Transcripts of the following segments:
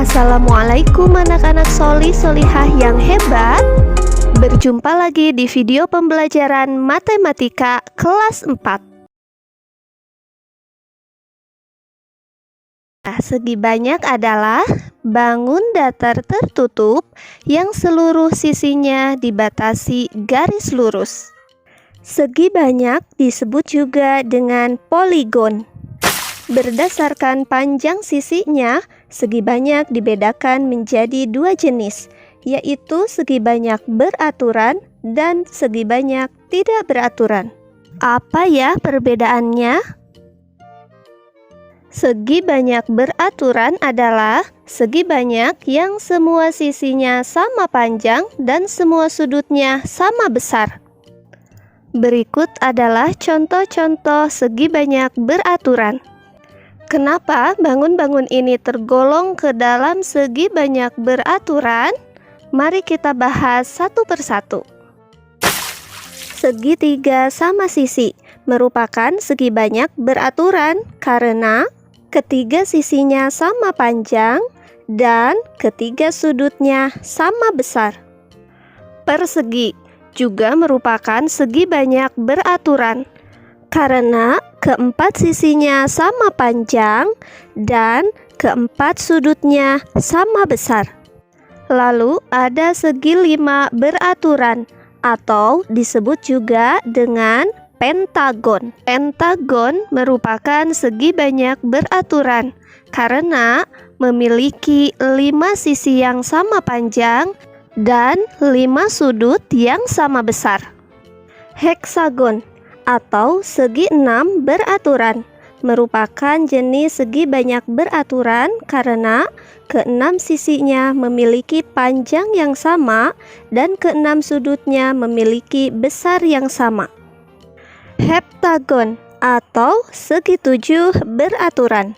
Assalamualaikum anak-anak soli solihah yang hebat. Berjumpa lagi di video pembelajaran matematika kelas 4. Segi banyak adalah bangun datar tertutup yang seluruh sisinya dibatasi garis lurus. Segi banyak disebut juga dengan poligon. Berdasarkan panjang sisinya, segi banyak dibedakan menjadi dua jenis, yaitu segi banyak beraturan dan segi banyak tidak beraturan. Apa ya perbedaannya? Segi banyak beraturan adalah segi banyak yang semua sisinya sama panjang dan semua sudutnya sama besar. Berikut adalah contoh-contoh segi banyak beraturan. Kenapa bangun-bangun ini tergolong ke dalam segi banyak beraturan? Mari kita bahas satu persatu. Segitiga sama sisi merupakan segi banyak beraturan karena ketiga sisinya sama panjang dan ketiga sudutnya sama besar. Persegi juga merupakan segi banyak beraturan karena keempat sisinya sama panjang dan keempat sudutnya sama besar. Lalu ada segi lima beraturan atau disebut juga dengan pentagon. Pentagon merupakan segi banyak beraturan karena memiliki 5 sisi yang sama panjang dan 5 sudut yang sama besar. Heksagon atau segi 6 beraturan merupakan jenis segi banyak beraturan karena keenam sisinya memiliki panjang yang sama dan keenam sudutnya memiliki besar yang sama. Heptagon atau segi 7 beraturan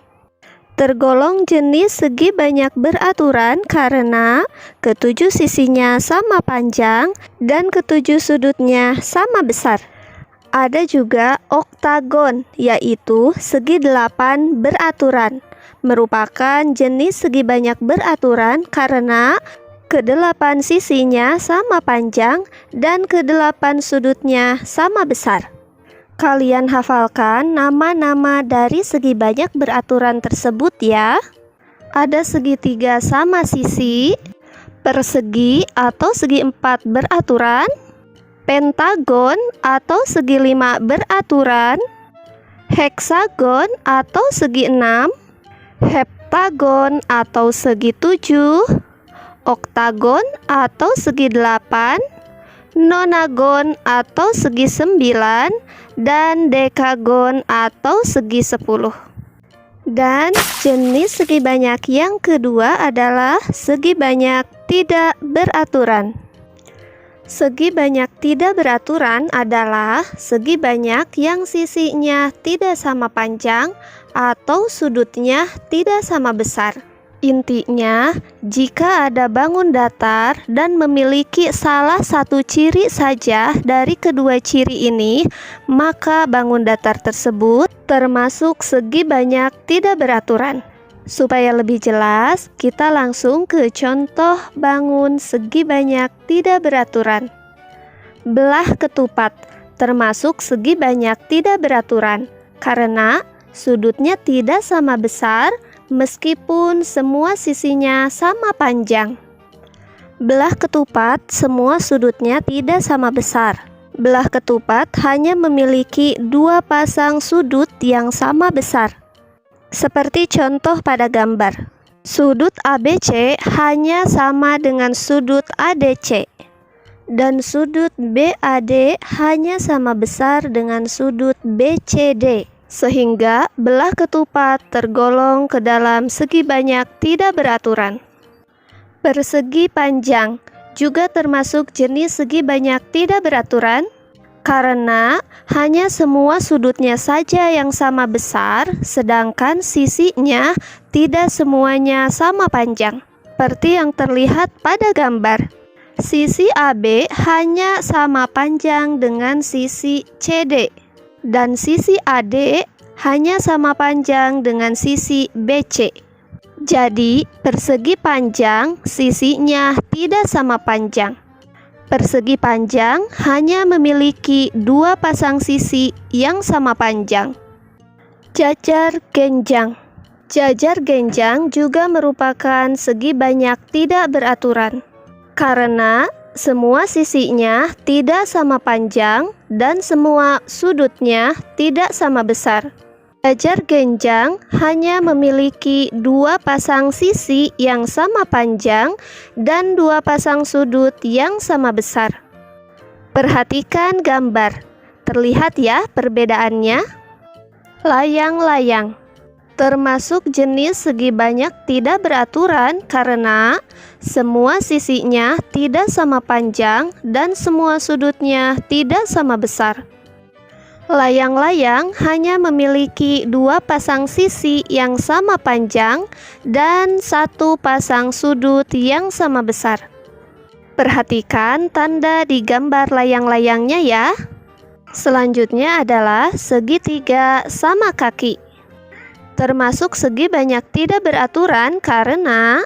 tergolong jenis segi banyak beraturan karena ketujuh sisinya sama panjang dan ketujuh sudutnya sama besar. Ada juga oktagon, yaitu segi 8 beraturan. Merupakan jenis segi banyak beraturan karena kedelapan sisinya sama panjang dan kedelapan sudutnya sama besar. Kalian hafalkan nama-nama dari segi banyak beraturan tersebut ya. Ada segitiga sama sisi, persegi atau segi 4 beraturan, pentagon atau segi 5 beraturan, heksagon atau segi 6, heptagon atau segi 7, oktagon atau segi 8, nonagon atau segi 9, dan dekagon atau segi 10. Dan jenis segi banyak yang kedua adalah segi banyak tidak beraturan. Segi banyak tidak beraturan adalah segi banyak yang sisinya tidak sama panjang atau sudutnya tidak sama besar. Intinya, jika ada bangun datar dan memiliki salah satu ciri saja dari kedua ciri ini, maka bangun datar tersebut termasuk segi banyak tidak beraturan. Supaya lebih jelas, kita langsung ke contoh bangun segi banyak tidak beraturan. Belah ketupat termasuk segi banyak tidak beraturan karena sudutnya tidak sama besar meskipun semua sisinya sama panjang. Belah ketupat semua sudutnya tidak sama besar. Belah ketupat hanya memiliki 2 pasang sudut yang sama besar. Seperti contoh pada gambar, sudut ABC hanya sama dengan sudut ADC, dan sudut BAD hanya sama besar dengan sudut BCD, sehingga belah ketupat tergolong ke dalam segi banyak tidak beraturan. Persegi panjang juga termasuk jenis segi banyak tidak beraturan karena hanya semua sudutnya saja yang sama besar, sedangkan sisinya tidak semuanya sama panjang. Seperti yang terlihat pada gambar, sisi AB hanya sama panjang dengan sisi CD, dan sisi AD hanya sama panjang dengan sisi BC. Jadi, persegi panjang sisinya tidak sama panjang. Persegi panjang hanya memiliki dua pasang sisi yang sama panjang. Jajar genjang. Jajar genjang juga merupakan segi banyak tidak beraturan, karena semua sisinya tidak sama panjang dan semua sudutnya tidak sama besar. Jajar genjang hanya memiliki dua pasang sisi yang sama panjang dan dua pasang sudut yang sama besar. Perhatikan gambar. Terlihat ya perbedaannya? Layang-layang termasuk jenis segi banyak tidak beraturan karena semua sisinya tidak sama panjang dan semua sudutnya tidak sama besar. Layang-layang hanya memiliki dua pasang sisi yang sama panjang dan satu pasang sudut yang sama besar. Perhatikan tanda di gambar layang-layangnya ya. Selanjutnya adalah segitiga sama kaki. Termasuk segi banyak tidak beraturan karena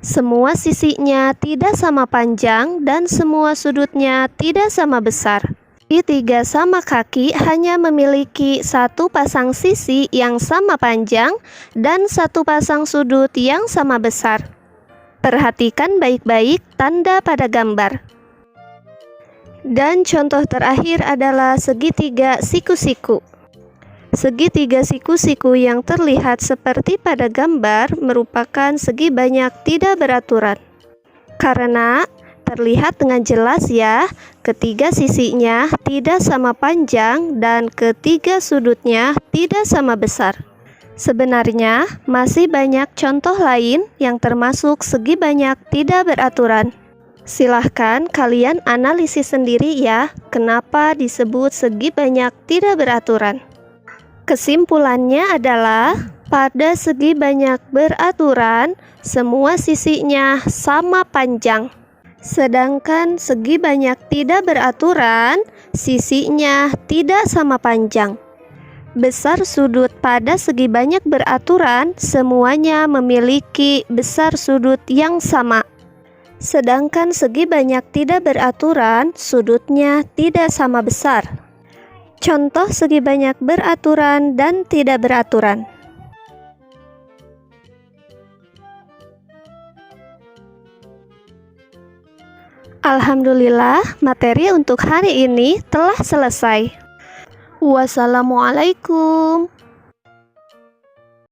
semua sisinya tidak sama panjang dan semua sudutnya tidak sama besar. Segitiga sama kaki hanya memiliki satu pasang sisi yang sama panjang dan satu pasang sudut yang sama besar. Perhatikan baik-baik tanda pada gambar. Dan contoh terakhir adalah segitiga siku-siku. Segitiga siku-siku yang terlihat seperti pada gambar merupakan segi banyak tidak beraturan. Karena terlihat dengan jelas ya, ketiga sisinya tidak sama panjang dan ketiga sudutnya tidak sama besar. Sebenarnya masih banyak contoh lain yang termasuk segi banyak tidak beraturan. Silahkan kalian analisis sendiri ya, kenapa disebut segi banyak tidak beraturan. Kesimpulannya adalah pada segi banyak beraturan, semua sisinya sama panjang. Sedangkan segi banyak tidak beraturan, sisinya tidak sama panjang. Besar sudut pada segi banyak beraturan, semuanya memiliki besar sudut yang sama. Sedangkan segi banyak tidak beraturan, sudutnya tidak sama besar. Contoh segi banyak beraturan dan tidak beraturan. Alhamdulillah, materi untuk hari ini telah selesai. Wassalamualaikum.